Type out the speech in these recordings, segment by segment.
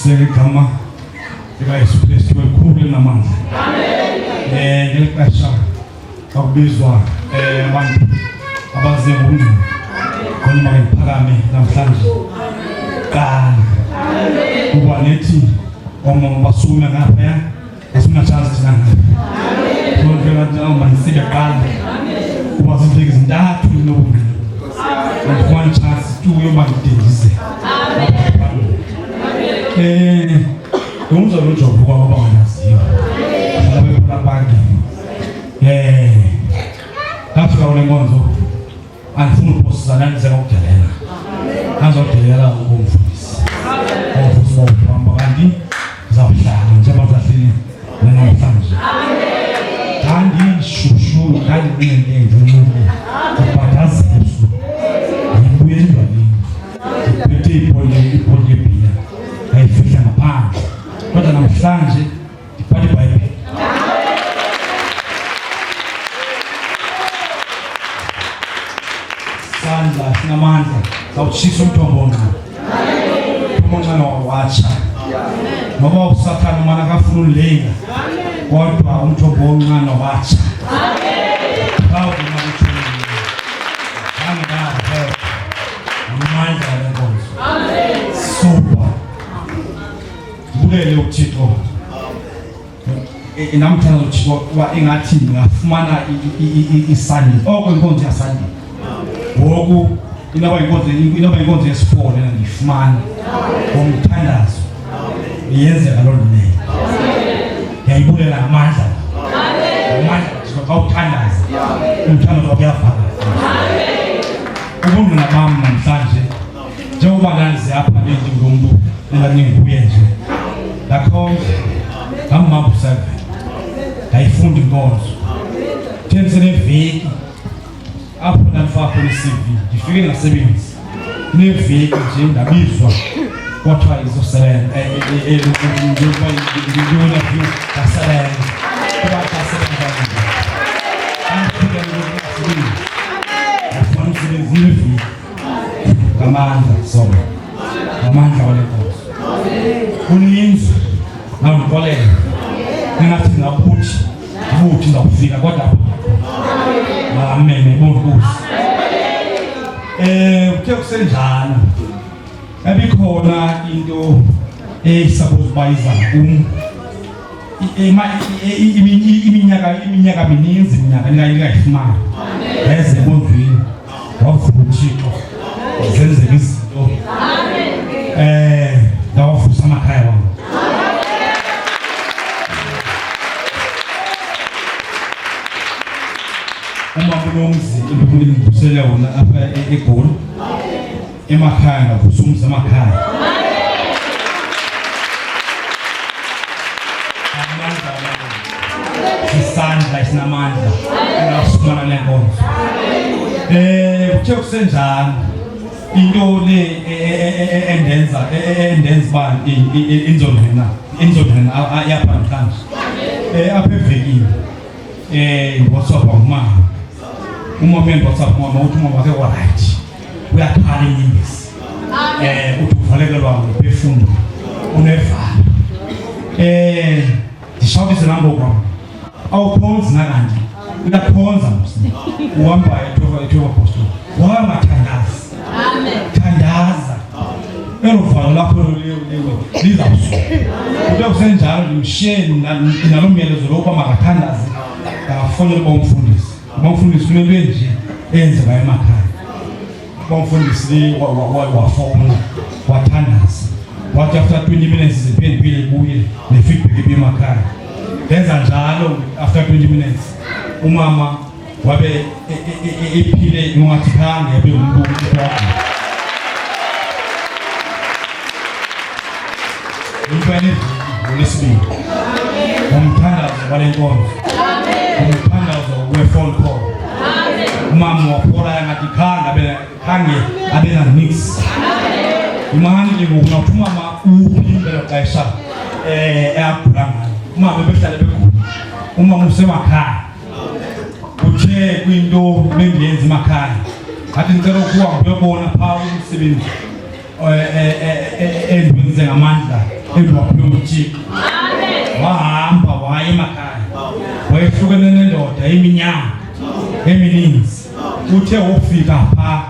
Segama likaYesu Kristu elikhulu namandla. Amen. Ngelixesha akubizwa abantu abaze ngomndeni khona mayiphakame namhlanje. Qala. Kuba nethi omama basume ngapha asina chance thina. Ngivela njalo manisibe qala. Kuba zinto ezintathu nobungani. One chance tu yomangidingize. Umzo lojobo kwaba banaziyo. Labe abantu. Afika ulenkonzo andifuna uphosana nizeka ukudelela. Azodelela ukumfundisi. Ofundisa ukuhamba kanti zawuhlala njengoba zahleli namhlanje. Kandi shushu kandi nento nqobo. Kubhataza usu. Ngibuye endwani. Ngiphethe ipole bia. Ayifihla ngaphandle. Kodwa namhlanje iphathe iBhayibheli. Sandla sinamandla sawushisa umthombo oncane. Umthombo oncane wawatsha. Ngoba uSathane mana kafuna ulenga. Kodwa umthombo oncane wawatsha. Bawo kumabutho. Amandla lenkonzo. Amen. Super. Bulele uThixo. Namthana uThixo kuba engathi ngafumana isandi. Okwenkonzo yasandi. Ngoku inaba inkonzo yesifolo lena ngifumana. Ngomthandazo. Iyenzeka lo nto leyo. Yayibulela amandla. Amen. Amandla sokawuthandaza. Umthandazo wakuyavaka. Ubuntu nabami namhlanje njengoba nanzi apha njengomuntu enganinguye nje lakho ngamambu 7 ngayifunda inkonzo tensene veki apho nalifaka iCV ngifike ngasebenzi neveki nje ngabizwa kwathiwa izosebenza njengoba ngiyona view kasebenza kuba kasebenza Zilvi kamandla soma kamandla walenkonzo kuninzi nawukolele ngathi ngabuthi ngakufika kodwa amen bonkusi uthe kusenjalo abikhona into suppose bayiza iminyaka mininzi ngayifumana eze bonzwini wavuka uThixo zenzeka izinto ngawavusa amakhaya wami uma kunomzi ngivusele wona apha eGoli emakhaya ngavusa umzi amakhaya isandla esinamandla ngafumana lenkonzo uthe kusenjalo into le endenza ba inzondena yapha namhlanje apha evekini WhatsApp umama WhatsApp mama uthi umama wakhe right uyakhala inyembezi uthi uvalekelwa ngephefumlo unevalo ndishawubise nambo awukhonzi nakanti uyakhonza msini uhamba ethiwa apostoli wahamba thandaza amen thandaza erovalo lapho lizawusuka kuthe kusenjalo ngimshiyeni nalomyalezo lokuba makathandaze akafonele umfundisi kunento enje eyenzeka emakhaya umfundisi wafona wathandaza wathi after 20 minutes ziphendule ibuye nefeedback emakhaya lenza njalo after 20 minutes umama wabe ephile ngathi khange yabe umuntu wakhe umfane olesibili umthandazo walenkonzo umthandazo we-phone call umama waphola ngathi khange abe na mix imani ngokuthi umama uphindela xesha eyaphula umama behlala bekhulu umama usemakhaya uthe kwinto bengiyenza emakhaya athi ngicela ukuwa ngiyobona pha umsebenzi endwenze ngamandla elwaphiwe uThixo. Wahamba waya emakhaya wayehlukene nendoda iminyaka emininzi. Uthe ufika pha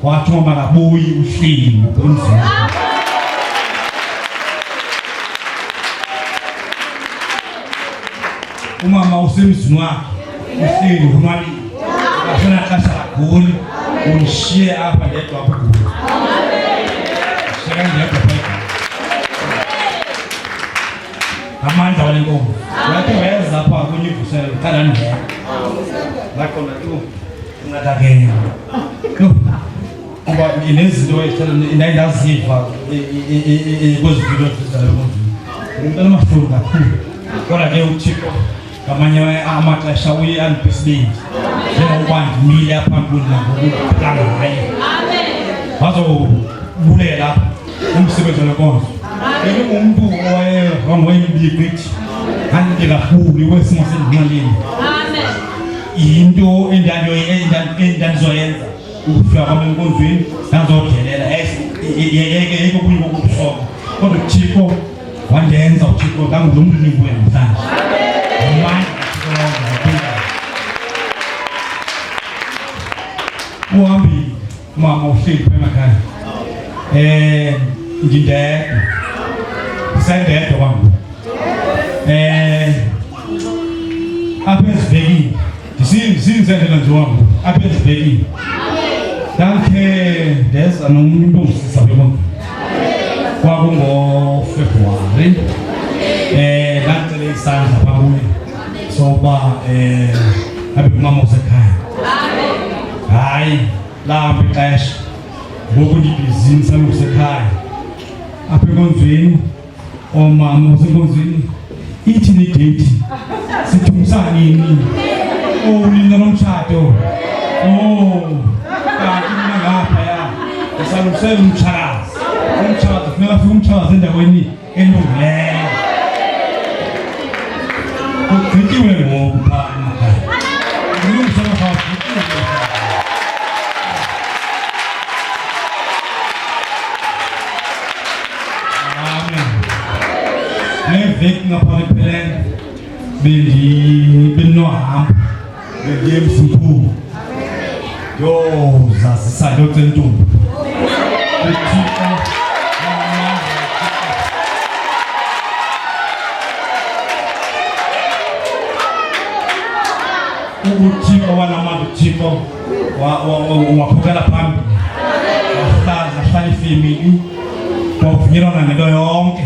wathi uma kabuyi uhleli ngomzini. Umama usemzini wakhe uhleli unwabile. Afuna xesha kakhulu unishiye apha ndedwa apha kulo. Amandla wale nkomo wathi weza apha kunyivusela uqala ndlela lakhona tu ungadakela kuba inezinto endaziva kwezimpilo zezalomzini ngumntana amahlulu kakhulu. Kodwa ke uThixo ngamanye amaxesha uye andibhisilile njengokuba ndimile apha kulo nangokuphila ngaye. Wazobulela umsebenzi wenkonzo. Umuntu owayeyibithi kanti kakhulu wesimo sendinqaleni. Into endandizoyenza ukufika kwami enkonzweni ndandizodelela yeke kunye kokubuhlobo. Kodwa uThixo wandenza uThixo ngangulomlimi namhlanje. Uhambi mama uhleli pha emakhaya. Ngindedwa sendedwa kwami. Apha ezibhekini ndisindisendela nje wami apha ezibhekini. Ndakhe ndeza nomuntu ongusisa kwemondlo kwakungoFebruwari. Ndacela isandla phambi soba abe umama usekhaya. Hayi lamba ixesha ngoku ndibhizinisi usekhaya apha enkonzweni. Omama usenkonzweni ithi nedate sithumisa nini? Ulinda nomtshato. Kanti mina ngaphaya ndisalungisela umtshakazi. Umtshakazi funeka afike umtshakazi endaweni elungileyo. Kugqityiwe ngoku phaa emakhaya. Ngilungisela rhafu. Neveki ngapha ephelele bendinohamba bendiye eMzimkhulu yozazisa yocela intombi. uThixo wanamandla uThixo waphokela phambili wahlala ifemeli kwavunyelwana ngento yonke.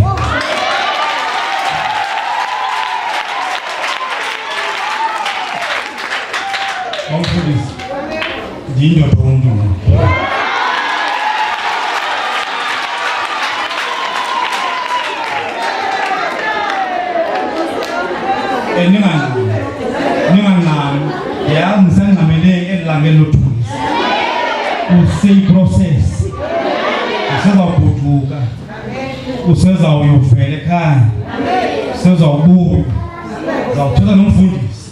Umfundisi ndindoda umuntu ninganami yazi nisangqamele elilangeni lothulisa useyiprocess usezawuguduka usezawuyovela ekhaya usezawubuya uzawuthetha nomfundisi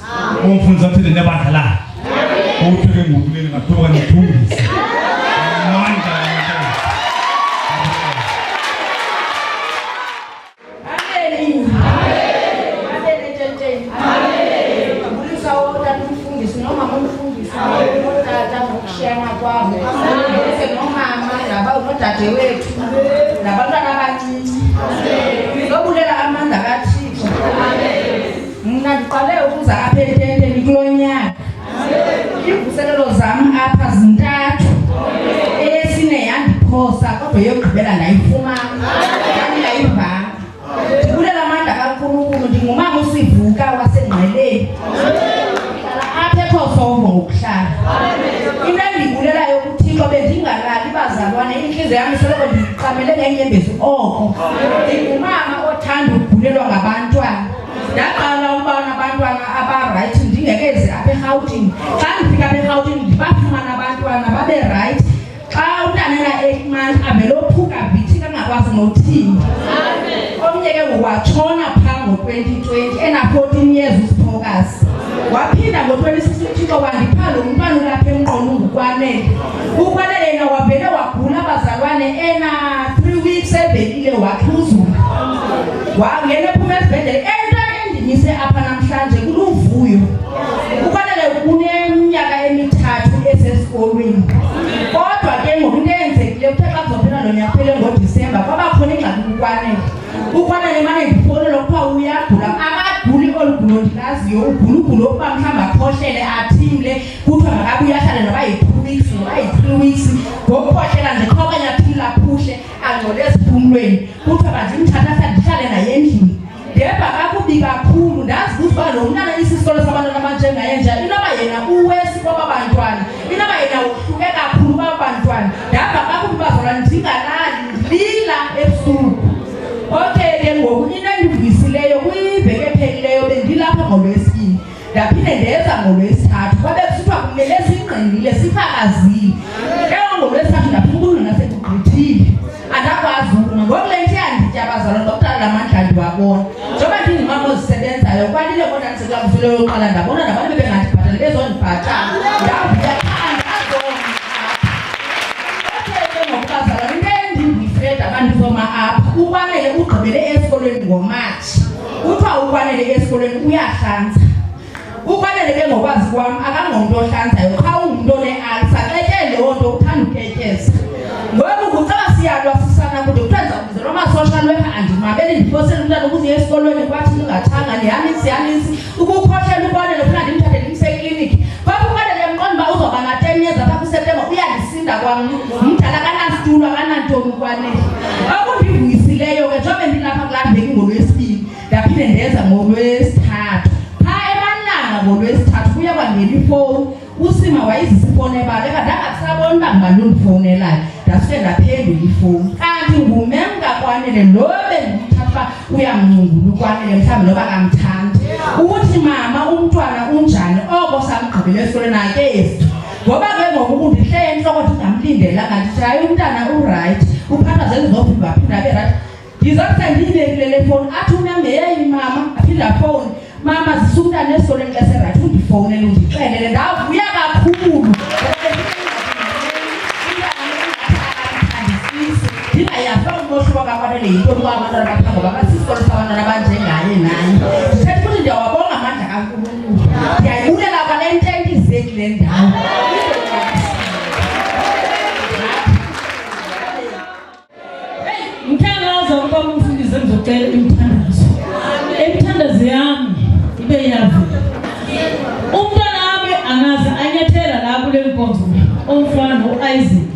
umfundisi athele nebandla lakhe uthi ke ngokulele ngathoka nethungisa amandla. Wethu nabantwana abancinci ngizobulela amandla kaThixo. Mna ndiqale ukuza apha ententeni kulo nyaka. Iimvuselelo zam apha zintathu. Eyesine yandiphosa kodwa eyokugqibela ndayifumana ndingayivanga. Ndibulela amandla kaNkulunkulu. Ndingumama uSivuka wasengqeleni apha eKhosovo ngokuhlala. Into endiyibulelayo kuThixo bendingalali bazalwane inhliziyo yami soloko ndiqamele ngenyembezi oko. Ndingumama othanda ukugulelwa ngabantwana. Ndaqala ukubona abantwana abarayithi ndingekezi apha eRhawutini. Xa ndifika apha eRhawutini ndibafumana abantwana babe rayithi. Xa umntana ena-8 months avelophuka vithi kangakwazi nothini. Omnye ke watshona phaa ngo-2020 ena-14 years uSiphokazi. Waphinda ngo-2016 uThixo wandipha lo mntwana ulapha emqolo ngukwanele. Ukwanele yena wavele wagula abazalwane ena 3 weeks evelile wakhuzula. wangena ephuma esibhedlela ento endimise apha namhlanje kuluvuyo kufanele kuneminyaka emithathu esesikolweni kodwa ke ngoku into eyenzekile kuthe xa kuzophela lo nyaka phele ngoDisemba kwabakhona ingxaki ukwanele mane ndifonela kuthiwa uyagula akaguli olugulo ndilaziyo ugulugulo ukuba mhlawumbi akhohlele athimle kuthiwa makabuye ahlale noba yi-2 weeks noba yi-3 weeks ngokukhohlela nje qha okanye aphile aphuhle angcole esiphumlweni kuthiwa bandimthatha ndihlale naye endlini ndeva kakubi kakhulu ndazi ukuthi uba lo mntana isisikolo sabantwana abanjengaye nje inoba yena uwesi kwaba bantwana inoba yena uhluke kakhulu kwaba bantwana ndava kakubi bazalwa ndingalali ndilila ebusuku. Okay ke ngoku into endivuyisileyo kwiveki ephelileyo bendilapha ngoLwesibini ndaphinde ndeza ngoLwesithathu kwabe kusithiwa kumele singqinile siphakazile ke ngoLwesithathu ndaphinde ukuthi nasekugqithile andakwazi ukuma ngoku le nto yandityabazala ndokutala la mandla ndiwabona njengoba ndingumama ozisebenzayo kwanile kodwa ndisekulakuzileyo yoqala ndabona nabantu bebengandibhatali bezondibhatala ndavuya abantwana apha ukwanele ugqibele esikolweni ngoMatshi kuthiwa ukwanele esikolweni uyahlanza ukwanele ke ngokwazi kwam akangomuntu ohlanzayo qha ungumuntu one-alsa xeke leyo nto uthanda uketyeza ngoku kucaba siyalwa sisana kude kuthiwa ndizawubizelwa ama-social worker andimabele ndiphosele umntana ukuze esikolweni kwathi ndingathanga ndihamisi ukukhohlela ukwanele funa ndimthathe ndimse ekliniki phaa ukwanele mqonda uba uzoba nga-10 years apha kuSeptemba uyandisinda kwam mdala akanasitulo akanantoni ukwanele akundivuyisileyo ke njengoba ndilapha kulaa veki ngoLwesibini ndaphinde ndeza ngoLwesithathu phaa emalanga ngoLwesithathu kuye kwangena ifowuni uSima wayizisa ifowuni ebaleka ndangasaboni uba ngubani ondifowunelayo ndasuke ndaphendula ifowuni kanti ngumem kakwanele lo bendimthatha uyamncungula ukwanele mhlawumbi noba kamthandi uthi mama umntwana unjani oko samgqibele esikolweni nakhe esi ngoba ke ngoku kundihleye entloko ndingamlindelanga ndithi hayi umntana urayithi uphatha zezizophinda aphinda abe rayithi ndizokuthi ndiyibekile le fowuni athi unamheyi mama aphinda afowuni mama zisa umntana esikolweni xa serayithi undifowunele undixelele ndavuya kakhulu ndingayafa unohluko kakwanele yintoni kwa abantwana bapha ngoba basisikolo sabantwana abanjengaye naye ndithetha ukuthi ndiyawabonga amandla kaNkulunkulu ndiyayibulela kwale nto endizeki le ndawo. Mthandazo ukuba umfundisi ngizocela imithandazo yami ibe yavela umntwana wami angaze anyethela la kule nkonzo umfana uIsaac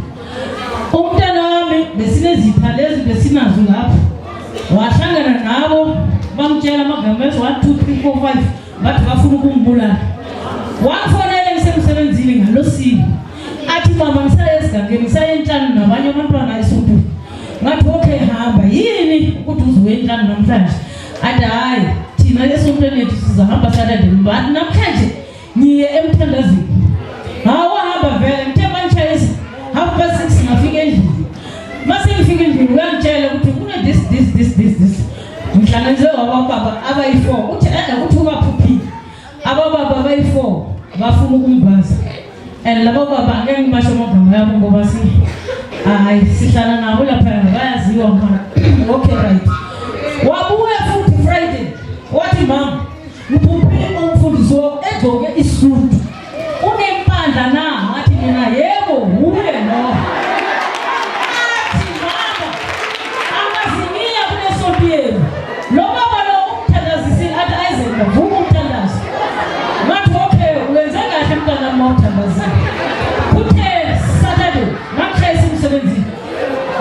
umntwana wami besinezipha lezi besinazo lapho wahlangana nabo bamtshela amagama 1 2 3 4 5 bathi bafuna ukumbulala wafonela ngisemsebenzini ngaloSini athi mama ngisaye esigangeni ngisaye entshani nabanye abantwana eSuthu ngathi okay hamba yini ukuthi uzoyenhlani namhlanje athi hayi thina lesontweni lethu sizahamba Saturday bathi namhlanje ngiye emthandazweni hawa hamba vele ngithe banchayisa hamba 6 ngafika endlini mase ngifika endlini uyangitshela ukuthi kune this ngihlanganise abababa abayi4 uthi ukuthi ubaphuphile abababa abayi4 bafuna ukumbaza and labo baba ngeke ngibasho amagama yabo ngoba hayi sihlala nabo lapha bayaziwa mama okay right wabuya futhi Friday wathi mama ngiphuphile umfundisi egcoke isudu unempandla na athi mina yebo uye no athi mama angazimiya kule sonto lo baba lo umthandazisile athi ayizenza vuka umthandazo ngathi okay wenze kahle mntana mawuthandazile kuthe Saturday ngakhayisa emsebenzini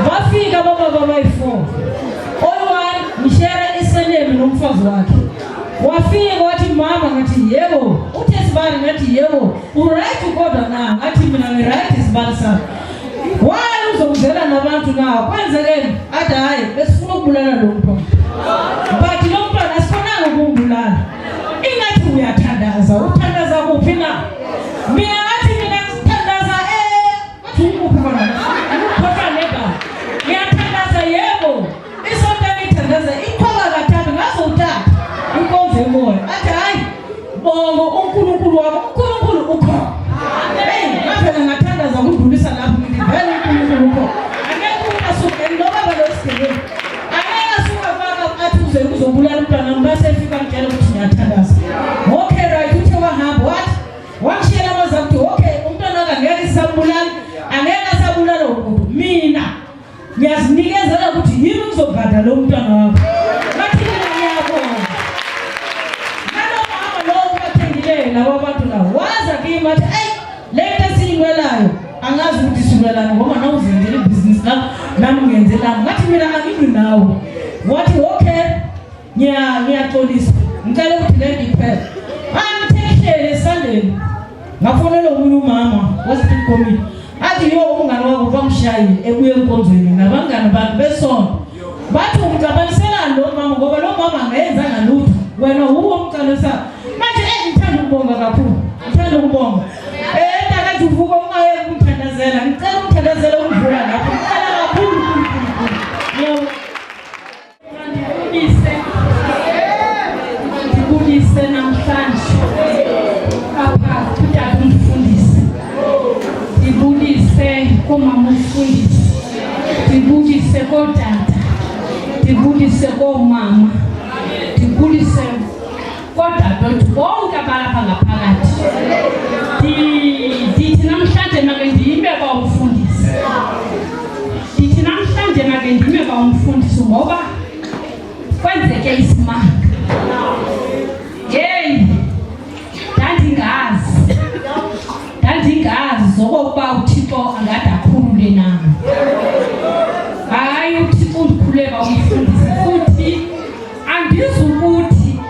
bafika baba bayi4 oyi-1 ngishare isenemi nomfazi wakhe wafika wathi mama ngathi yebo uthe Sibali ngathi yebo uright kodwa na ngathi mina ngiright Sibali sami waye uzongizela nabantu na kwenzekeni athi hayi besifuna ukubulala lo mntwana but lo mntwana asifonanga ukumbulala ingathi uyathandaza uthandaza kuphi na mina ngathi mina ngithandaza ngathi ukuphi kona ukuphoqa neba ngiyathandaza yebo isonto ngithandaza ikhona kathathu ngazo uthatha inkonzo emoya athi hayi bongo uNkulunkulu wami uNkulunkulu ukhona ngavela ngathandaza ukudlulisa lapho ngithi vele uNkulunkulu ukhona angeke asuke noma balosigele angeke asuke baba athi uze nayo angazi ukuthi sulelana ngoba nawuzenzele ibhizinisi lakho nami ngiyenzelana ngathi mina angimi nawe wathi okay ngiyaxolisa ngicela ukuthi le ndiphele angithekele esandleni ngafonela omunye umama wesiphi committee athi yo umngane wakho bamshayile ebuye enkonzweni nabangani bakhe besonto bathi umcabanisela lo mama ngoba lo mama angayenzanga lutho wena uwo umcabisa manje ngithanda ukubonga kakhulu ngithanda ukubonga ndakathi uvuka ungaye kumthandazela ngicela umthandazela ungivula lapho ngicela kakhulu ndibulise namhlanje apha kutata umfundisi ndibulise komama umfundisi ndibulise kodata ndibulise komama ndibulise kodadewethu bonke abalapha ngaphakathi ndithi namhlanje make ndime kwamfundisi ndithi namhlanje make ndime kwamfundisi ngoba kwenzeke isimanga yeyi ndandingazi zokokuba uThixo angade akhulule nami hayi uThixo undikhuleka umfundisi futhi andizukuthi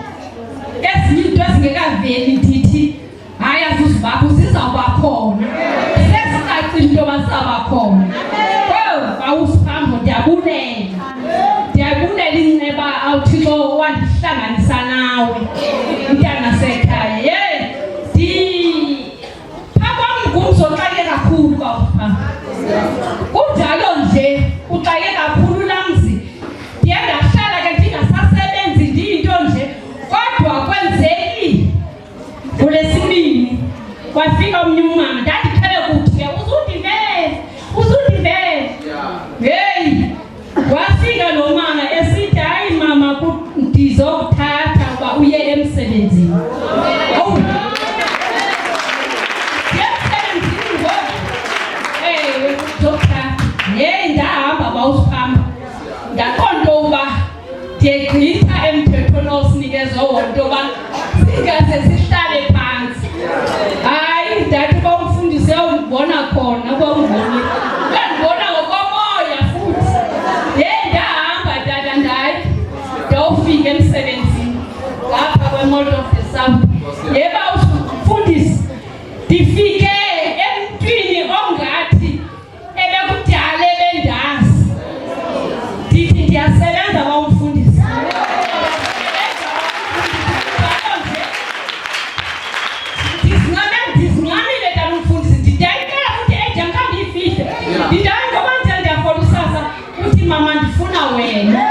ezinye into ezingekaveli ndithi hayi azuzibakho zizawuba khona sesicacile into bazaba khona awusiphambo ndiyabulela inceba awuThixo wandihlanganisa nawe mntana sekhaya uzoxake kakhulu bafana kunjalo nje uxake kakhulu lamzi ndiye ndahlala ke ndingasasebenzi ndiyinto nje kodwa kwenzeki ngolesibini kwafika omnye umama ndadiphele kuthi ke uzundivele heyi wafika lo mama esithi hayi mama ndizokuthatha uba uye emsebenzini ndahamba bawusiphambe ndaqonda uba ndiyegqitha emthethweni osinikeza wonto uba singaze sihlale phantsi hayi ndathi bamfundise undibona khona kwangibone ndandibona ngokomoya futhi ndahamba tata ndawufika emsebenzini ngapha kwe-Mall of the South bawufundisi ndifike emntwini ongathi ebekudala ebendazi ndithi ndiyasebenza bawumfundisi ndizinqamile tata umfundisi ndidayikela futhi ejankandiyifihle ndidayi ngoba nje ndiyafola usasa uthi mama ndifuna wena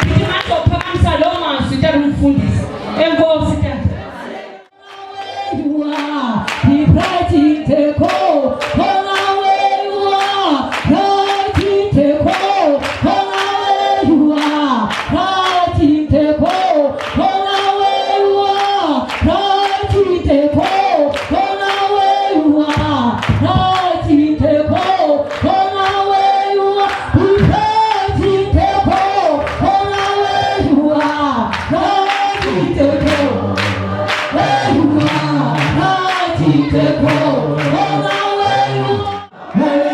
ndithi mandizophakamisa loo mazwi tata umfundisi enkosi tata Hey!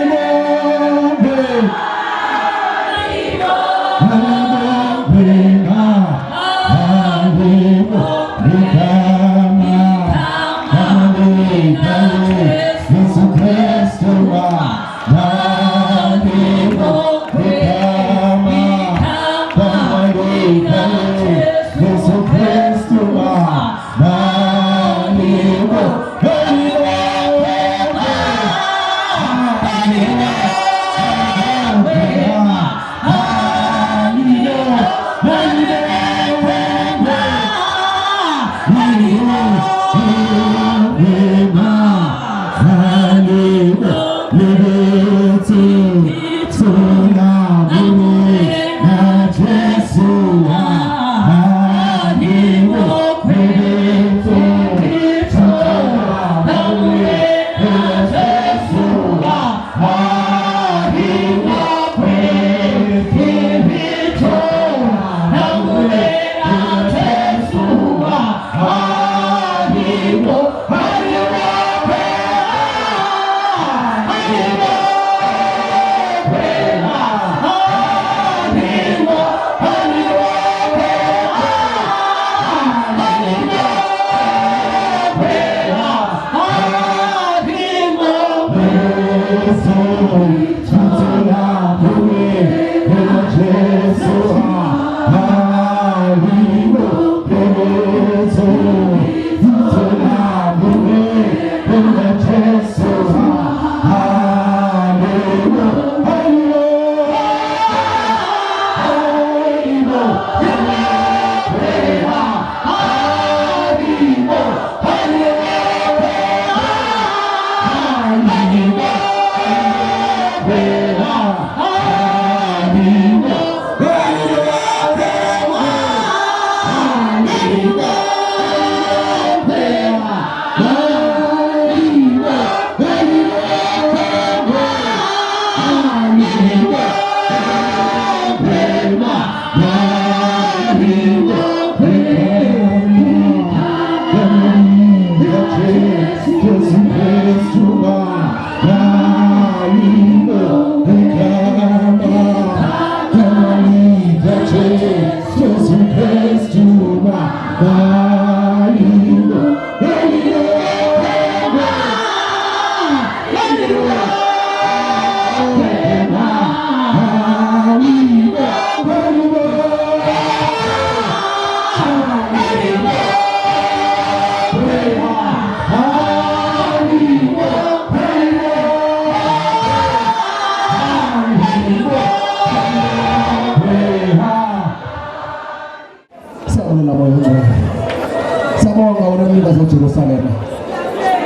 Jerusalem.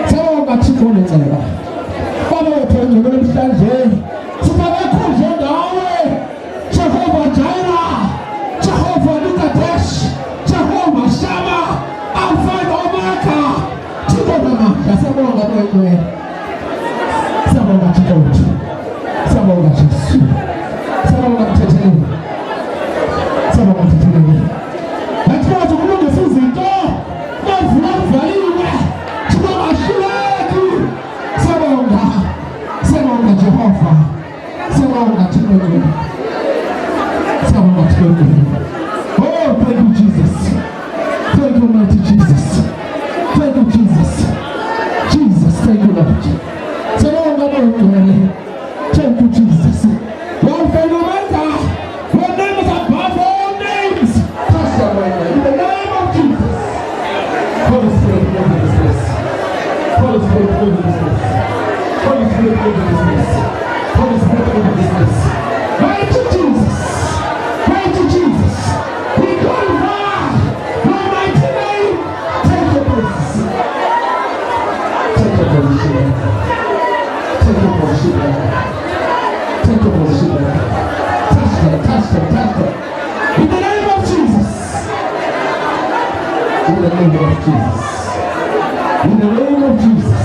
Sawonga Thixo nenzela. Baba wethu namhlanje sibakhonze ngawe. Jehova Jireh, Jehova Nikadesh, Jehova Shama, Alpha and Omega. Thixo namhla sawonga wethu. Sawonga Thixo. Sawonga Jesu. Sawonga Thixo. Sawonga Thixo. Hathi ukulungisa izinto Valiwe, tunawashiriki. Sawonga Jehova, sawonga Thixo, sawonga Thixo. Oh, thank you Jesus, thank you mighty Jesus, thank you Jesus, Jesus, thank you Lord. Sawonga Lord, thank you Jesus. One phenomenon, your name is above all names. Trust your way in the name of Jesus. Holy Spirit, move in this place. Holy Spirit, move in this place. Holy Spirit, move in this place. Holy Spirit, move in this place. Mighty Jesus, mighty Jesus, we glorify your mighty name. Take your place. Take your position. Take your position. Take your position. Touch them, touch them, touch them. In the name of Jesus. In the name of Jesus. In the name of Jesus.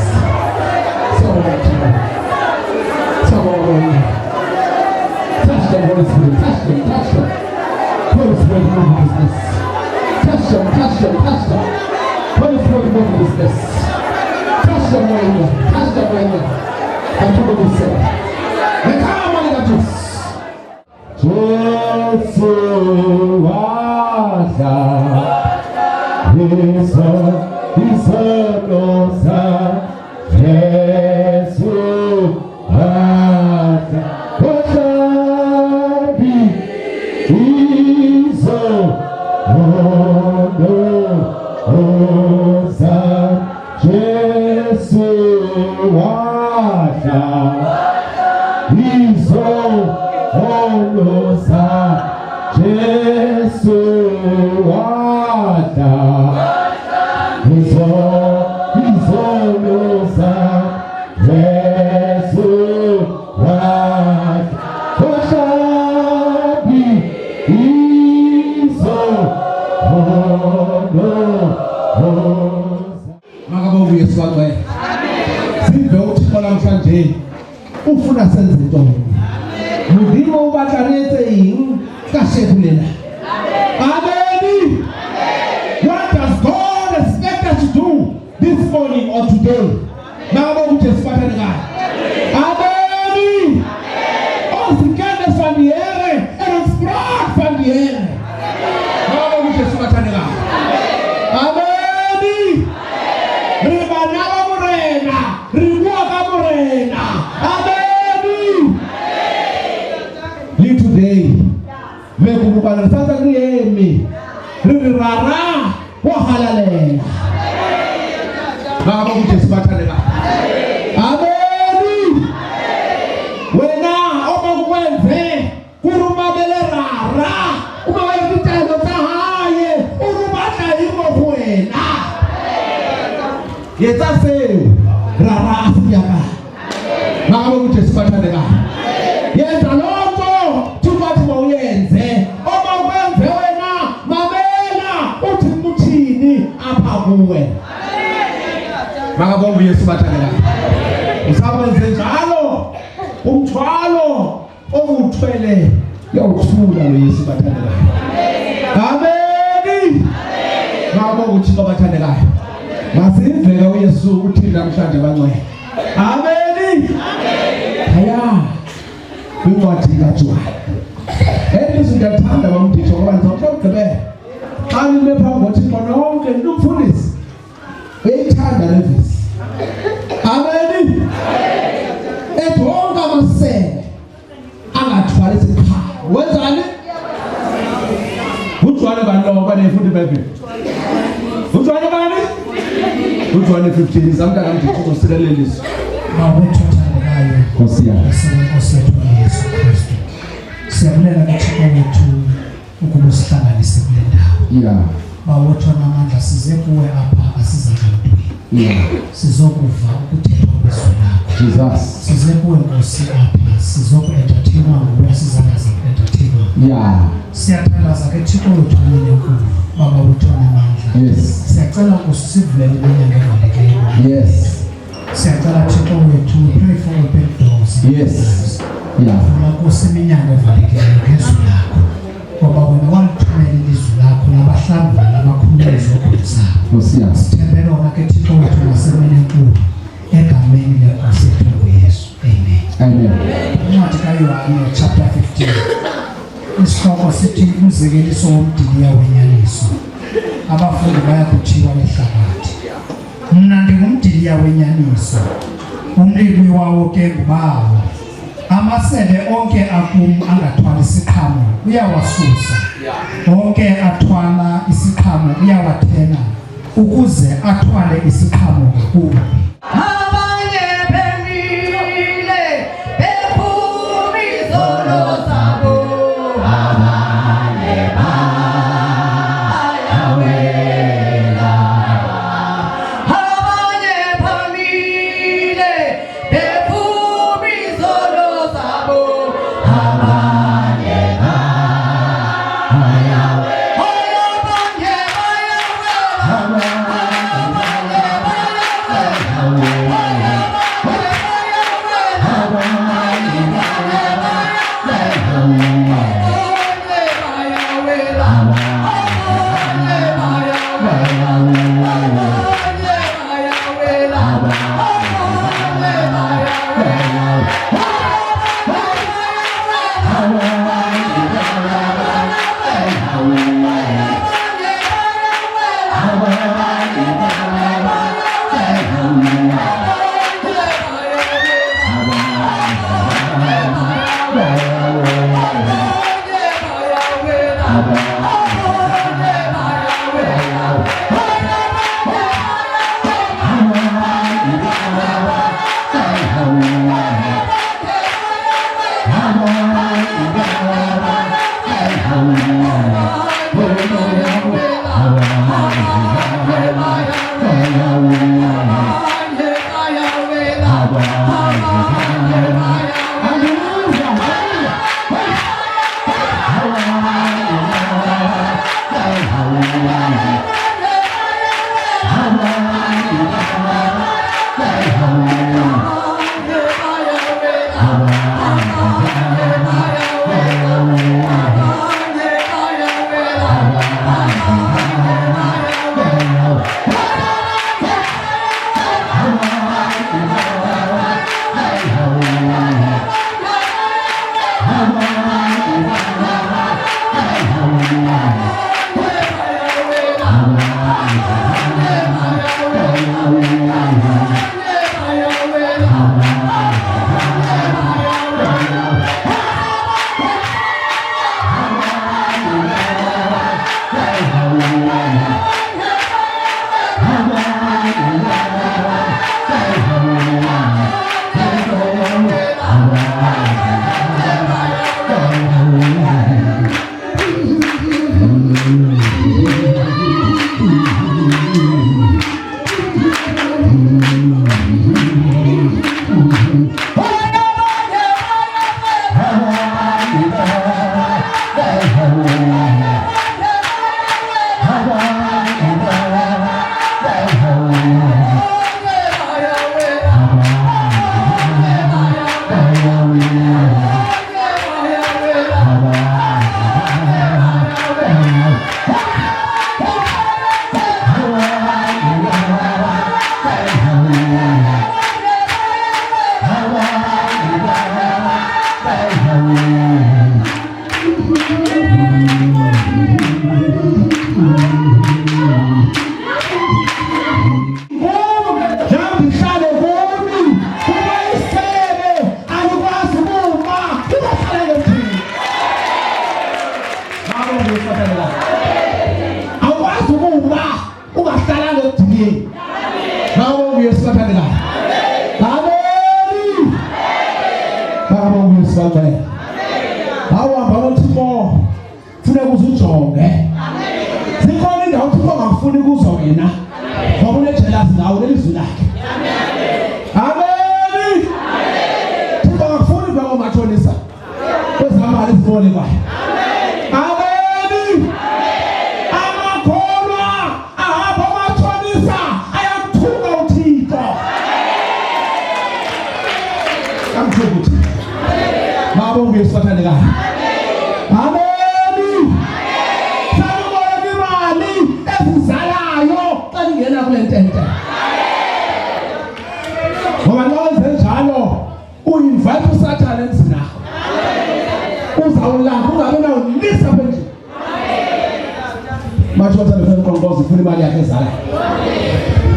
Touch them, Holy Spirit. Touch them, touch them. Holy Spirit, move in this place. Touch them, touch them, touch them. Holy Spirit, move in this place. Touch them right now. Touch them right now. And do what you say. And come on, let us. Jesus ufuna senze into mudimo ubatshanetse yini kashebulela. Amen. What does God expect us to do this morning or today? Mama ukuthi sifatane ngayo. Amen. Osikende van die Here en ons spraak van die Here. Mama ukuthi sifatane ngayo. Amen. Ribana ka morena, ribua ka morena. Amen. sasa ngiyemi rirara wahalalela ngaba ukuthi sibathane ba amen wena obakwenze kurumabele rara uma wayitelo tahaye urubata yimo wena yetsa seo rara asiyaka ngaba ukuthi sibathane ba yenza lokho tubathi mawuyenze obakwenze wena mamela uthi muthini apha kuwe makabonga uYesu bathanda usakwenze njalo umthwalo omuthwele yawuthula lo Yesu bathanda amen makabonga uThixo bathanda masiveka uYesu uthi namhlanje bangcwele amen haya incwadi kaJohane ndiyathanda bamditho ngoba ngizokugqibela xa nime phambi koThixo nonke nomfundisi uyithanda le vesi amen edonga amasebe angathwali isikhawu wenzani uJohane baloba nefundi Bible uJohane bani uJohane 15 zamntana mditho usileleliso mawethu othandekayo Nkosi yami Nkosi yethu Yesu Kristu siyabulela kaThixo wethu ukuba sihlanganise kule ndawo mawethu namandla size kuwe apha asizakantweni sizokuva ukuthethwa kwezwi lakho Jesus size kuwe Nkosi apha sizoku-entertainwa ngoba sizangaza ku-entertainwa siyathandaza ke Thixo wethu uNkulunkulu baba wethu namandla siyacela Nkosi sivulele inyanga evalekile siyacela Thixo wethu pray for open doors Nkosi iminyaka evalekile ngezwi lakho ngoba wena walithumela ilizwi lakho nabahlangana nabakhululi zokhulisa Nkosi yami sithembele wona ke Thixo wethu nasemini enkulu egameni leNkosi yethu uYesu amen incwadi kaYohane chapter 15 isihloko sithi umzekeliso womdiliya wenyaniso abafundi bayakuthiwa lehlabathi mna ndingumdiliya wenyaniso umlimi wawo ke ngubawo amasebe onke akum angathwala isiqhamo uyawasusa onke athwala isiqhamo uyawathena ukuze athwale isiqhamo ngokubi abanye bemile bephuma izono zabo abanye bayawela abanye bemile bephuma izono zabo abanye bayawela abanye bangcwele. Awuhamba noThixo funeka uzujonge. Zikhona indawo uThixo angafuni kuzo wena. Ngoba unejealous ngawe nelizwi lakhe. Amen. Thixo angafuni bangomatshonisa. Kwezamali ezibole kwayo. Amen. Amakholwa ahamba amatshonisa ayamthuka uThixo. Amthuka uThixo. Babonge isathandekayo. Amen. Sanibona imali ezizalayo xa ningena kule ntente. Ngoba xa wenze njalo uinvite uSathane emzini wakho. Uzawulanda ungabe nawulisa apha endlini. Matsho uthanda uNkqonkqozo ufuna imali yakhe ezalayo.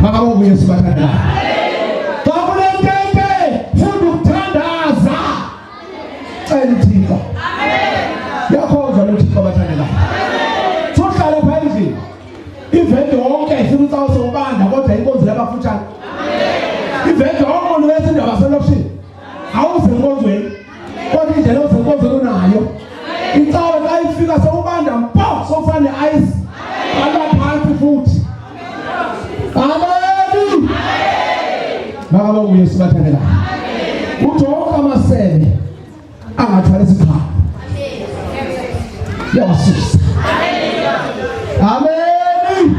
Makabonge uYesu bathandekayo. Xa kule ntente funda ukuthandaza. Cela uThixo. Yakhonza lo Thixo bathandekayo. Suhlala pha endlini. Iveki yonke ifuna ucawuse ubanda kodwa inkonzo yabafutshane. Iveki yonke uwenza indaba selokishini. Awuze enkonzweni. Kodwa indlela ozenkonzweni unayo. Incawe xa ifika sewubanda mpo sofana ne-ice. Alaphansi futhi. Amen. Makabonge uYesu bathandekayo. Ujonga amasebe angathwala isikhalo. Yawasusa. Amen.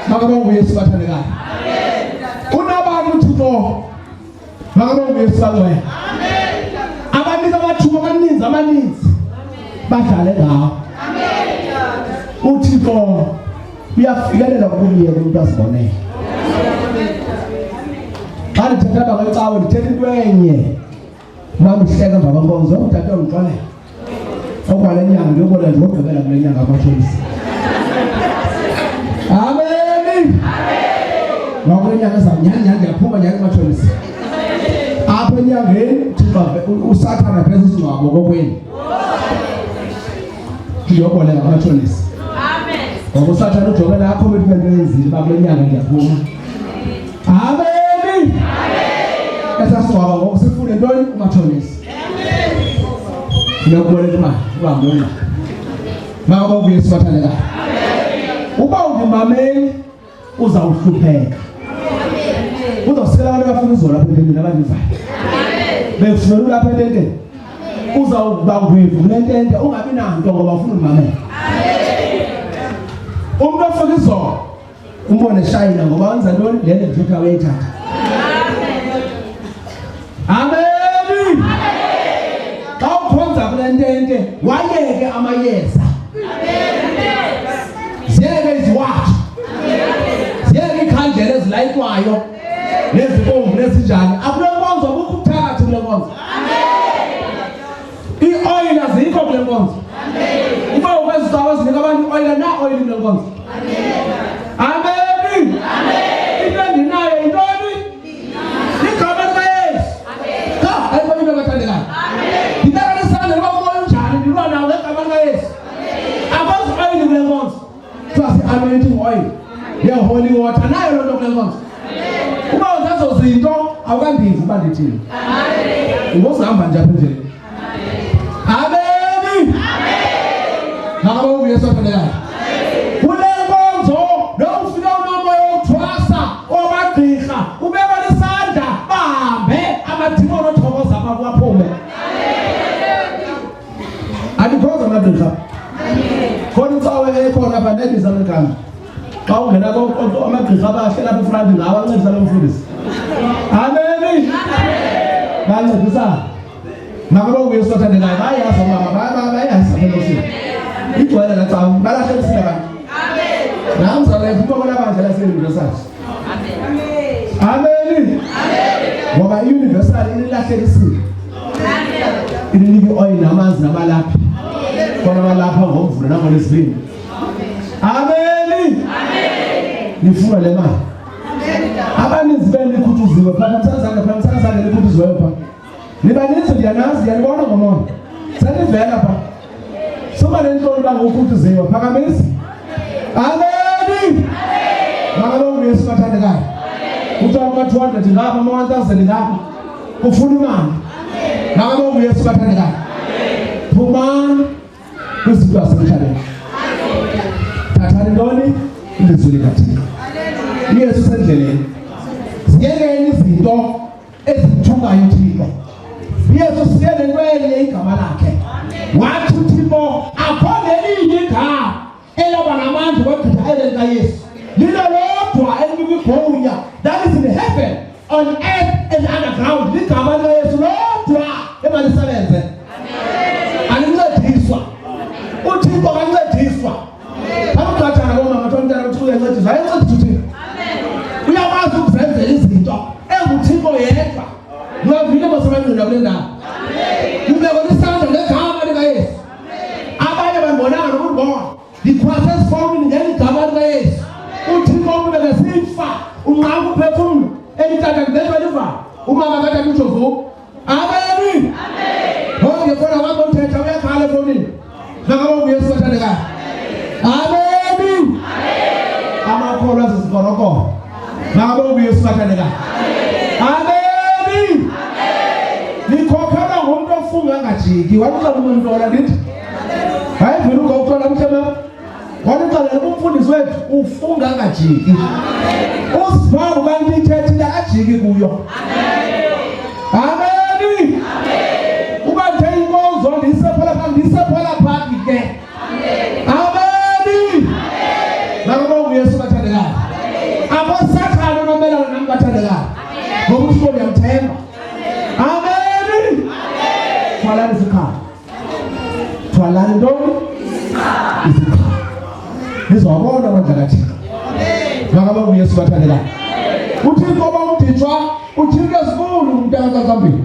Makabonge uYesu bathandekayo. Unabantu uThixo. Makabonge uYesu bangcwele. Abaninzi amathuba amaninzi badlale ngawo. uThixo uyafikelela kumyeni umuntu azibonele. Xa ndithetha ngokwecawe ndithetha into enye. Mama uhleka emva kwenkonzo uthathe ungixolele. Okwale nyanga ndiyobona ndizogqibela kule nyanga amatshonisa. Amen. Ngakule nyanga ezanyanya ndiyaphuma nyanga amatshonisa. Apha enyangeni Thixo uSathane phezulu isingcwabo kokweni. Ndiyoboleka amatshonisa. Amen. Ngoba uSathane ujongela commitment eyenzile bakule nyanga ndiyaphuma. Amen. Esasingcwaba ngoku sifune ntoni umatshonisa. Ndiyakuboleka imali uhambe yona. Makabonge uYesu bathandekayo. Uba undimameli uzawuhlupheka. Uzawusikela abantu abafuna uzola apha endlini nabandivayo. Befuna ulapha ententeni. Uzawuba ngwevu kule ntente ungabi nanto ngoba ufuna umamela. Umuntu ofuna izolo umbone shayina ngoba wenza ntoni lento ndithetha uyayithatha. Amen. Xa ukhonza kule ntente wayeke amayeza. Ziyeke iziwathi. Ziyeke ikhandlela ezilayitwayo. Nezibomvu nezinjani. Akule nkonzo kukho ukuthakathi kule nkonzo. I-oil azikho kule nkonzo. Uba ukwezitawa ezinika abantu i-oil na-oil kule nkonzo. Amen. Into endinayo yintoni? Igama likaYesu. Cha, ayikho into abathandekayo. Ngibeka nesandla uba umoya unjani ndilwa nawo ngegama likaYesu. Akwazi i-oil kule nkonzo. Kuthiwa si-anointing oil. Ye-holy water nayo loo nto kule nkonzo. Uba uzazo zinto awukandivi uba ndithini. Ubuzihamba nje apha endleleni. Amen. Makabonge uYesu bathandekayo. Kule nkonzo nokufika unomoya wokuthwasa wamagqirha ubeka nesandla bahambe amadimoni othokoza abaphume. Andikhoza amagqirha. Khona incawe ekhona apha nebiza legama. Xa ungena amagqirha abahle lapha efront ngawo ancedisa lo mfundisi. Amen. Bancedisa. Makabonge uYesu bathandekayo. Bayazi mama bayazi fellowship. Igcwele la cawe balahle usile abantu. Amen. Namzala ephume kwabanje lase-university. Amen. Ngoba i-university inilahlekisile. Ininika i-oil namanzi namalaphi. Khona amalapha ngomvulo nangoLwesibini. Amen. Nifuna le mali. Abaninzi benu likhutuziwe phamsakazange likhutuziweyo pha. Nibaninzi ndiyanazi ndiyanibona ngomoya. Senivela pha. Soba nentoni uba ngokhutuziwe phakamisi. Amen. Makabonge uYesu bathandekayo. Uthiwa ama-200 ngapha ama-1000 ngapha. Ufuna imali. Makabonga uYesu bathandekayo. Phumani kwizinto zasemhlabeni. Thathani ntoni? Ilizwi likaThixo. uYesu usendleleni. Ziyekeni izinto ezithukayo uThixo. uYesu siyele nwenye igama lakhe. Wathi uThixo akho ngelinye igama elaba namandla kwegqitha elikaYesu. Lilo lodwa elikwigunya, that is in heaven, on earth and underground. Ligama likaYesu lodwa emalisebenze. Alincediswa. uThixo akancediswa. Akuqathana ngomama bathomntana ukuthi uyancediswa. Ayincediswa uThixo. Uyakwazi ukuzenzela izinto enguThixo yedwa. Ngiyavile basemandleni kule ndawo. Ngibekona isandla ngegama likaYesu. Abanye bambonanga nokubona. Dikhwase sifowuni ngegama likaYesu. uThixo ubeke sifa. Unqaka uphefumula. Elithatha ngezwe liva. Umama kade kujovu. Amen. Honke khona kwakho uthetha uyakhala efonini. Nakabonga uYesu bathandekayo. Amen. Amakholwa azizikorokoro. Nakabonga uYesu bathandekayo. Amen. Nikhokhela ngomuntu ofunga ngajiki. Wakuxa umuntu ola lithi. Hayi vele ukuthola mthema. Wakuxalela umfundisi wethu ufunga ngajiki. Usibhawu banithethe ajiki kuyo. Amen. Ubanthe inkonzo ndisephela phakathi ke. Amen. Nakubonga uYesu bathandekayo. Abasathana nomelana nami bathandekayo. Ngoba uThixo uyamthemba. Amen. Thwalani isikhala. Thwalani ntoni? Isikhala. Nizobona amandla kaThixo. Nakubonga uYesu bathandekayo. uThixo bamditshwa uThixo esikhulu umntana kaZambia.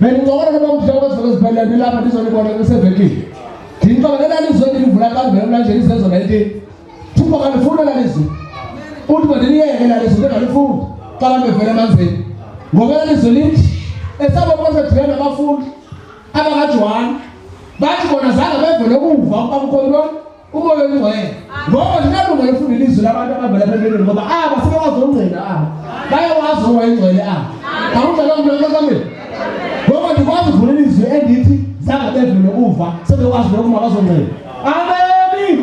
Bengicela bamditshwa kweziphelele lapha ndizonibona kusevekile. Ngicela lalizwe livula kanjani manje izenzo 19. Thixo kanifuna lalizwe. Uthi mandiniyeke lalizwe ngalifunda. Xa bevele emanzini. Ngoba lalizwe lithi esaba kwasedibene abafundi abakaJohn bathi bona zange bevele ukuva ukamkhonto umoya oyingcwele. Ngoba ndinalungelo ufunda ilizwi labantu abavela phezulu ngoba sebekwazi ukungcina bayawazi umoya oyingcwele awungcela umuntu kaZambia. Ngoba ndikwazi ukuvula ilizwi endithi zange bevele ukuva sebekwazi ukuma bazongcela. Amen.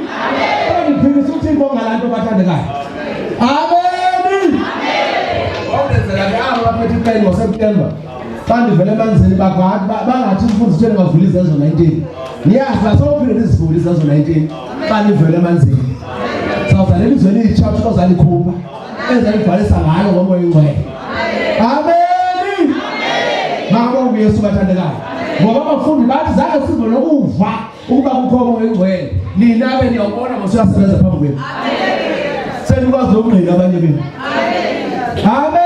Ndiphikisa uThixo ngalanto bathandekayo. Amen. Wawenzela ke baphethe iPhone ngoSeptember. Bandivele emanzini bagwathi bangathi umfundisi wena ngavula izenzo 19. Niyazi lasophinde nizivule izenzo 19. Bandivele emanzini. Sawuzalela ilizwe lichurch ozalikhupha. Ezalibhalisa ngalo ngomoya oyingcwele. Amen. Makabonga uYesu bathandekayo. Ngoba abafundi bathi zange sizo nokuva ukuba kukho umoya oyingcwele. Nina ke niyabona ngosuyasebenza phambi kwenu. Senikwazi ukungqina abanye benu. Amen.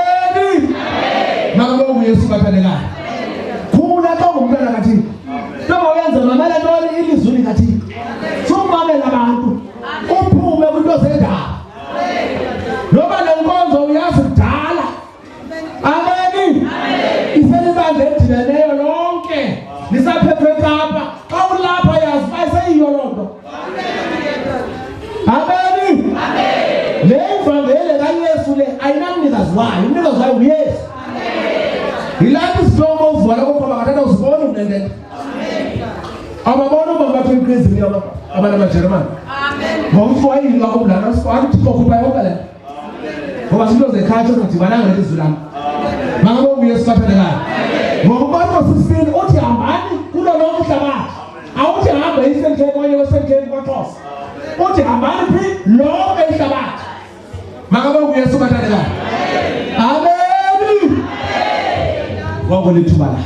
Makabonga uYesu bathandekayo. Khula xa ungumntwana kaThixo. Noma uyenza mamela ntoni ilizwi likaThixo. Sumamela abantu. Uphume kwinto zendaba. Noma lenkonzo uyazi kudala. Amen. Iselibandla edibeneyo lonke. Nisaphethwe Kapa. Xa ulapha yazi bayiseyiyo loo nto. Amen. Le ivangeli kaYesu le ayinamnikazi wayo. Umnikazi wayo uYesu. Ilapho isihlobo uvala kokuba bakathatha uzibona unendele. Ababona uba batho iprison abana amaJerman. Ngomfowayini wakho mlana sikwani Thixo kuba yonke le. Ngoba izinto zekhatsho zidibana ngelizwi lami. Makabonga uYesu bathandekayo. Ngoba uSisini uthi hambani kulo lonke ihlabathi. Awuthi hamba isenkeni konye wesenkeni kwaXhosa. Uthi hambani phi lonke ihlabathi. Makabonga uYesu bathandekayo. Amen. Wabona ithuba la.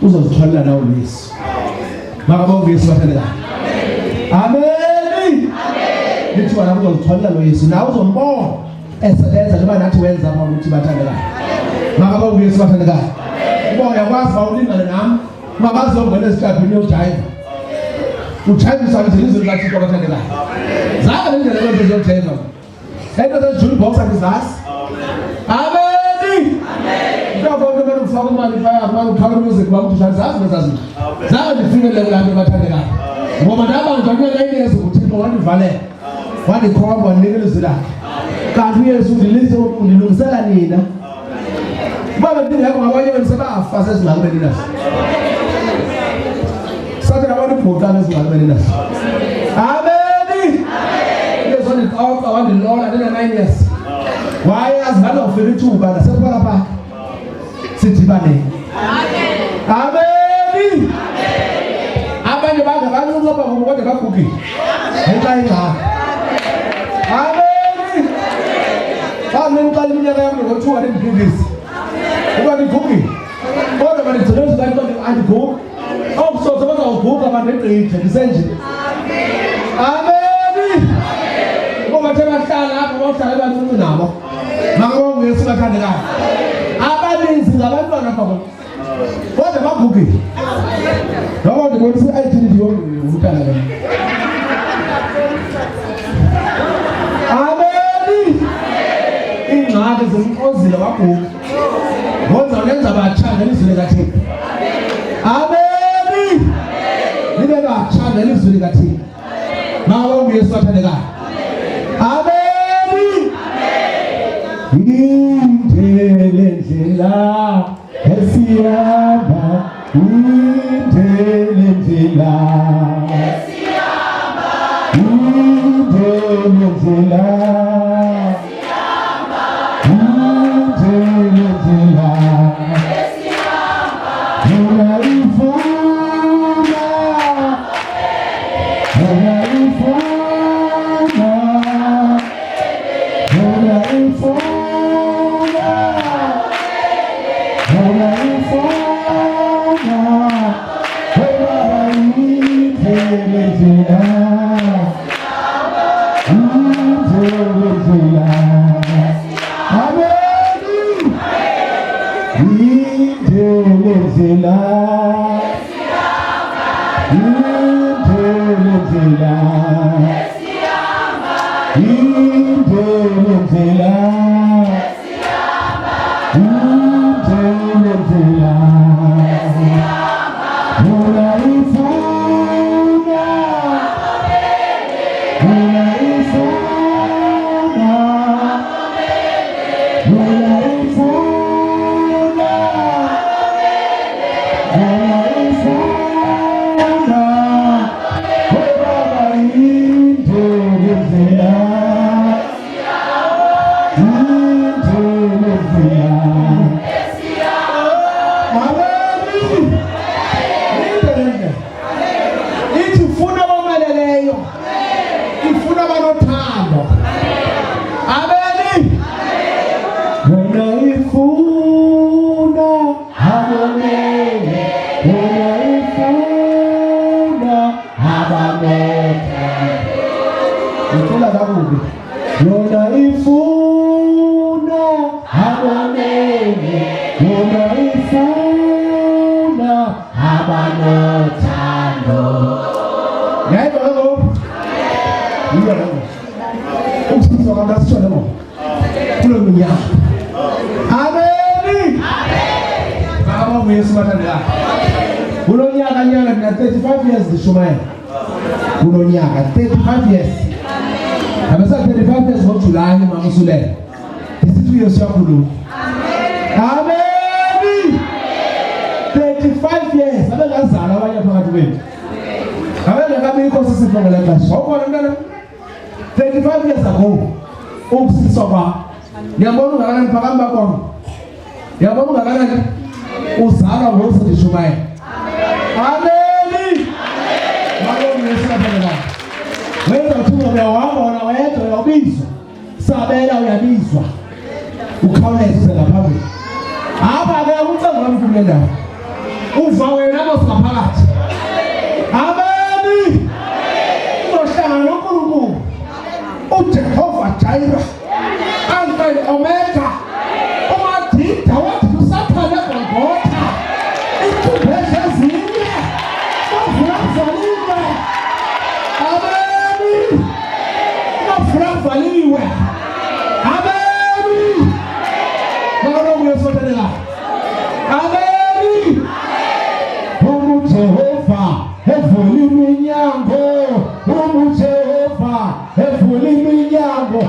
Uzozithwalela nawe uYesu. Makabonga uYesu bathandekayo. Amen. Ithuba la uzozithwalela noYesu nawe uzombona esebenza njengoba nathi wenza apha ukuthi bathandekayo. Makabonga uYesu bathandekayo. Uba uyakwazi ulingane nami. Ungabazi ongena esitabhini ujayiva. Ujayivisa nje izwi likaThixo bathandekayo. Zange nendlela lento zojayiva. Lento zejuli box angizazi. Amen. Ngiyabona ukuthi ufaka imali phaya abantu phakathi music bakuthi zazi bezazi. Zange ndifikelele kulanto bathandekayo. Ngoba nabantu ngiyayiyeza uThixo wandivalela. Wandikhomba wanikela izwi lakhe. Kanti uYesu undilise undilungisela nina. Baba ndingekho ngabanye benseba safa sezingakumeli naso. Sathi abantu ibhokana ezingakumeli naso. Amen. Lezo ni qoqa wandilola ndina 9 years. Waye azibala ufika ithuba nasephala pha. Sidibane. Amen. Abanye bangabanqoqa ngoba kodwa bagugi. Ngenxa yenga. Amen. Bani ngiqala iminyaka yami ngo2 ndibhindisi. Uba ndigugi. Kodwa bandizoleza kanti andigugi. Okusoze bazawuguga bandegqithe ndisenje. Amen. Ngoba thina bahlala apha bawuhlala abancinci nabo. Makabonge Yesu bathandekayo. Abaninzi ngabantwana apha kodwa bagugi. Noma ndibonisa identity yomntana lo. Amen. Ingxaki zimqozile wagugi. Ngoba lenza bathanda ilizwi likaThixo. Amen. Libe bathanda ilizwi likaThixo. Makabonge Yesu bathandekayo. Amen. Indlela esiyaba indlela Unonyaka nyaka na 35 years dishumaye. Unonyaka 35 years. Abasa 35 years ngo July mamusule. Isitu Yesu yakulu. Amen. 35 years. Abengazala abanye phakathi kwethu. Abengakabikho sisifo la xesha. Ubona mntana 35 years ago. Ukusiswa kwa. Ngiyabona ungakanani phakathi bakho. Ngiyabona ungakanani uzalwa ngosu dishumaye. Amen. Makoni Yesu aphelele. Wenza uthungo uyahamba wona wedwa uyabizwa. Sabela uyabizwa. Ukhawuleze ngaphambili. Apha ke ucenga lomkhulu ndawo. Uva wena ngosingaphakathi. Amen. Uzohlangana noNkulunkulu. uJehova Jireh. Alpha and Omega. Umadida wathi usaphane Golgotha. Ikubheshe zinye. Uvulazaliwe. Amen. Uvulazaliwe. Amen. Ngalo uyesotelela. Amen. Jehova evula iminyango. Jehova evula iminyango.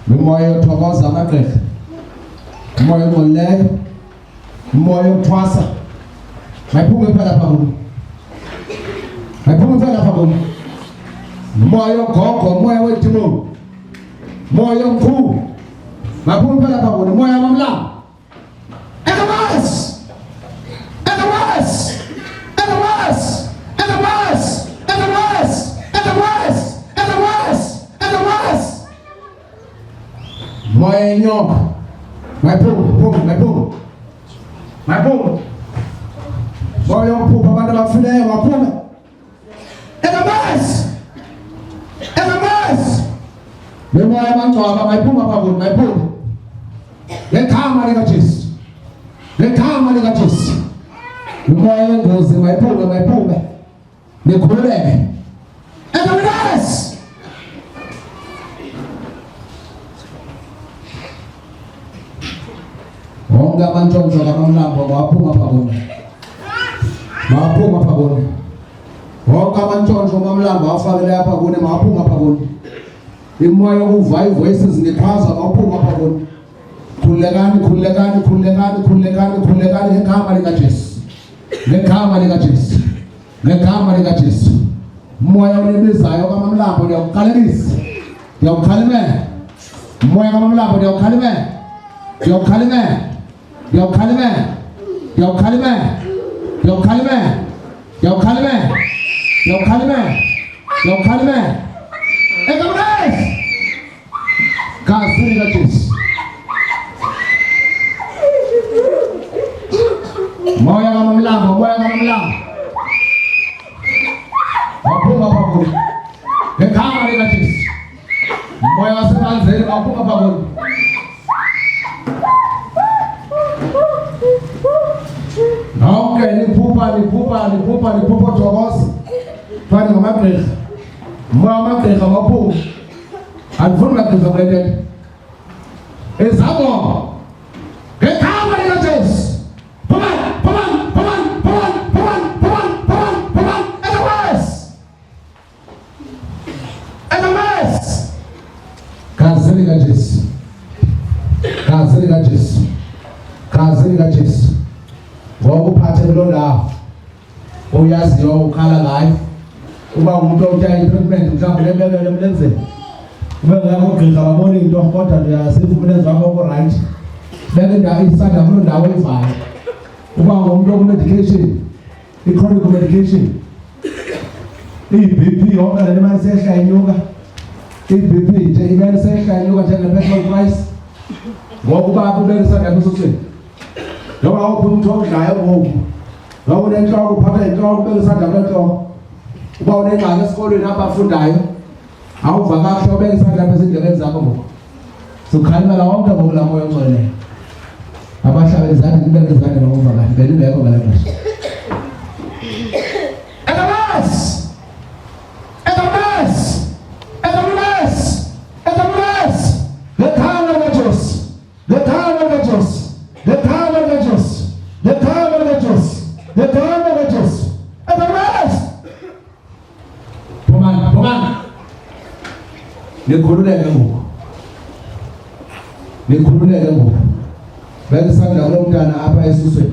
Moyo thokoza amagqirha, moyo ngolileyo, moyo uthwasa. Mayiphume phela lapha kulo, mayiphume phela lapha kulo. Moyo gogo, moya wedimoni, moyo mkhulu, mayiphume phela lapha kulo. Moya wamlanga, ekamasi, ekamasi, ekamasi, ekamasi, ekamasi, ekamasi, ekamasi, ekamasi. Moya nyoka, mayiphume, mayiphume. Moyo mphupha abantu abafileyo maphume. Ekamasi. Bemoya amangcwaba mayiphume apha kulo, mayiphume. Ngegama likaJesu. Ngegama likaJesu. Umoya wengozi mayiphume. Nikhululeke. Ekamnesi. Wonke amantshontsho kaMamlambo mawaphuma apha kuni. Wonke amantshontsho kaMamlambo afakele apha kuni mawaphuma apha kuni. Imoya yokuva ivoices ngichaza mawaphuma apha kuni. Khulekani ngegama likaJesu. Moya onebizayo kaMamlambo ndiyawukhalisa. Moya kaMamlambo ndiyawukhalimela. Ekamnesi. Kasi likaJesu. Moya kaMamlambo. Waphuma apha kuni. Ngegama likaJesu. Moya wasemanzini waphuma apha kuni. Okay, niphupha thokoza. Fana ngamagqirha. Moya amagqirha waphuma. Andifuni magqirha kulethe. Izamo. Ngegama likaJesu. Kazi likaJesu. Ngokuphathe kulo ndawo. Uyaziyo ukhala ngayo. Uba umuntu otya i-treatment mhlawumbe lebekele emlenzeni. Ube ngeke ugqirha babone into kodwa ndiyasiva umlenze wakho ko-right. Beke isandla kuloo ndawo ivayo. Uba ngumuntu oku-medication, i-chronic medication. I-BP yonke le mali sehla inyuka. I-BP nje imali sehla inyuka njenge-petrol price. Ngokuba kubeka isandla esosweni. Noma umuntu odlayo ngoku. Noma unenhloko uphatha inhloko ubeka isandla kwenhloko. Uba unengxaki esikolweni abafundayo. Awuva kahle ubeka isandla ezindlebeni zakho ngoku. Sukhalimela wonke ngokula moya ongcwele. Abahlabezani kubeka izandla ngokuva kahle. Belibekho ngale xesha. Nikhululeke ngoku. Beka isandla kulo mntana apha esusweni.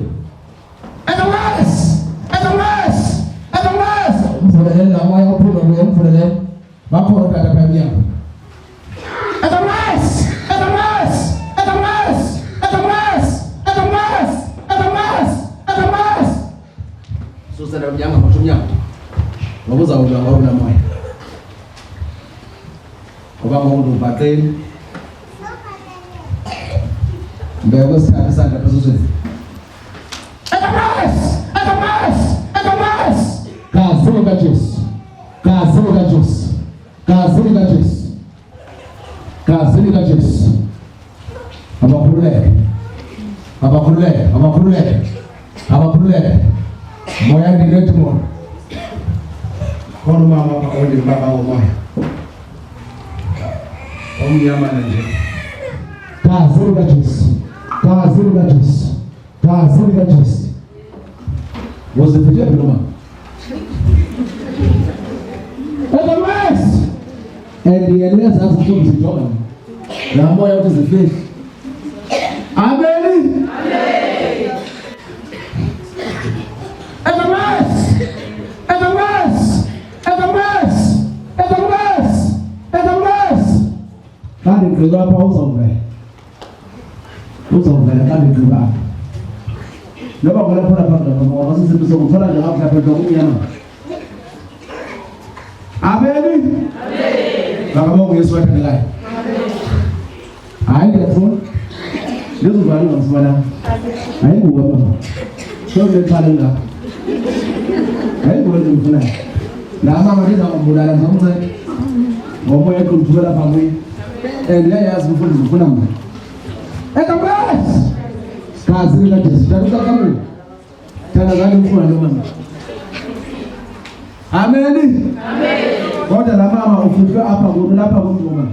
Mvulelele la moya uphuma kuye mvulelele. Bakhona tata pha emnyango. Susela umnyango motho umnyango. Ngoba uzawuba ngawula moya. Ngoba umuntu ubhaqeni. Mbeko sikhathi isandla phezulu. Kazi likaJesu. Abakhululeke. Moya ndilethi mona. Khona mama onke baba umoya. Omnyama nje. Kazi likaJesu. Wozifike noma? Endiyeleza azifundi zijonga. La moya uzifike. Amen. Kani ngicela apha uzongivela kani ngicela. Noba ngale phela phakathi ngoba sisithi sokuthola nje lapha phela kumnyama. Amen. Ngakho Yesu wathandekayo. Hayi ngiyafuna. Ngizuvala ngomfana. Hayi kuwe mama. Sonke qala la. Hayi kuwe ngifuna. La mama ndiza kumbulala ngomncane. Ngomoya eqhubela phambi. Ndiyayazi umfundi ufuna mna. Ekamasi. Kazi likaJesu. Thandazani umfana nomama. Amen. Kodwa la mama ufike apha kulo lapha kumama.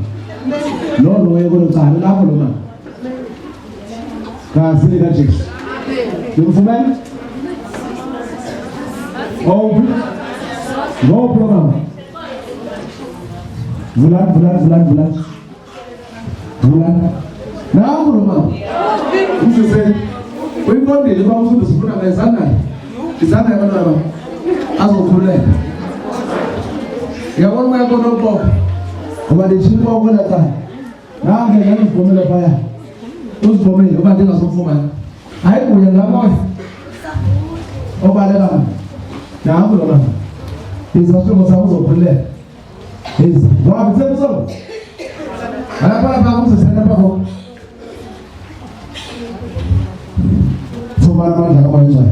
Lo yeko locala lapho lo mama. Kazi lika Jesu. Ngivumela? No problem. Bulan. Now, Roma. You say, we got the Bible to put on the Sunday. Is that ever as a bullet? You want my go to Bob? Over the children of the time. Now I'm going to come to fire. Who's coming? Over the last woman. I will love my over the lamb. Now, Roma. He's a famous house of bullet. He's one of them. Apa kamu selesai apa kok? Cuma mana kamu ini?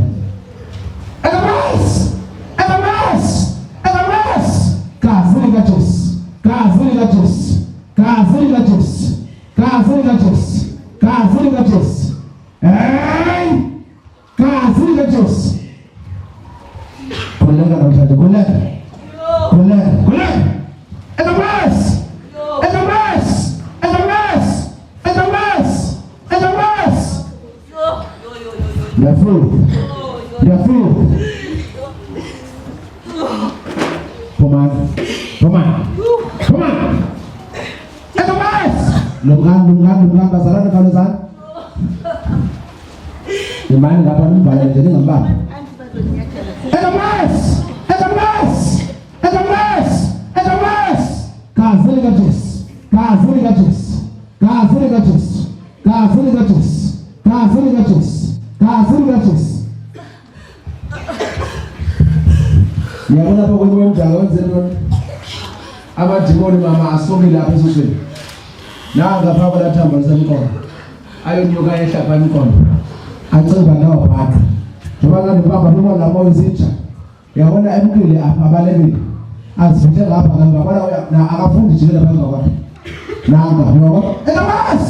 Emas. Lumkan pasaran kalau san. Gimana dapat bayar jadi ngembang. Emas. Ya mana pokoknya jalan zenon. Apa jemur mama asumi lah pesusun. Nah, agak apa pada tambah semikon. Ayo juga ya siapa mikon. Anjing benda apa? Coba kan lupa baru lah mau izin. Ya mana MQ ya apa balik? Asal apa kan bapak nah agak pun di sini dapat bapak. Nah, bapak. Emas.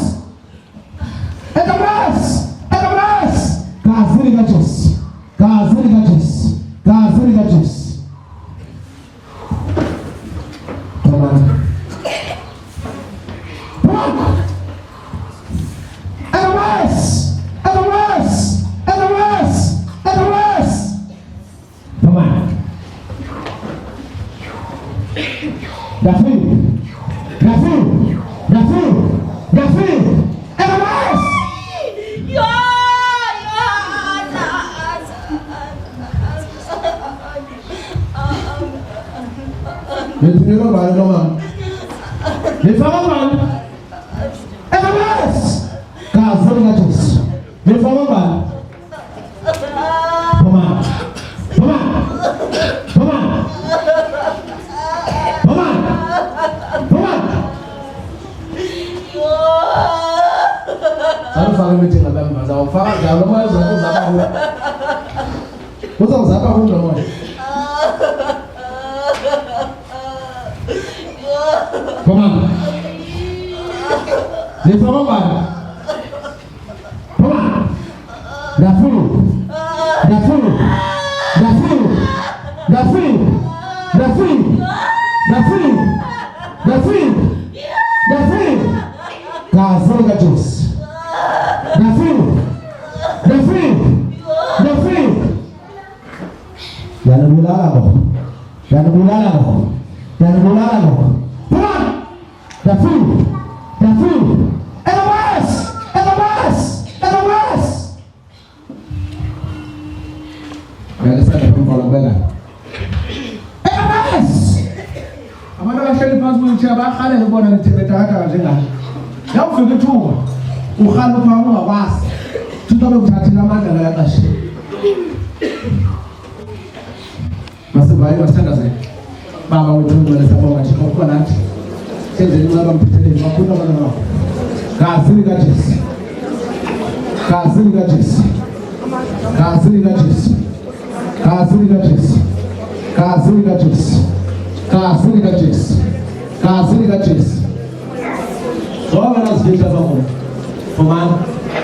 Kasih gajus.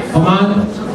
Come on.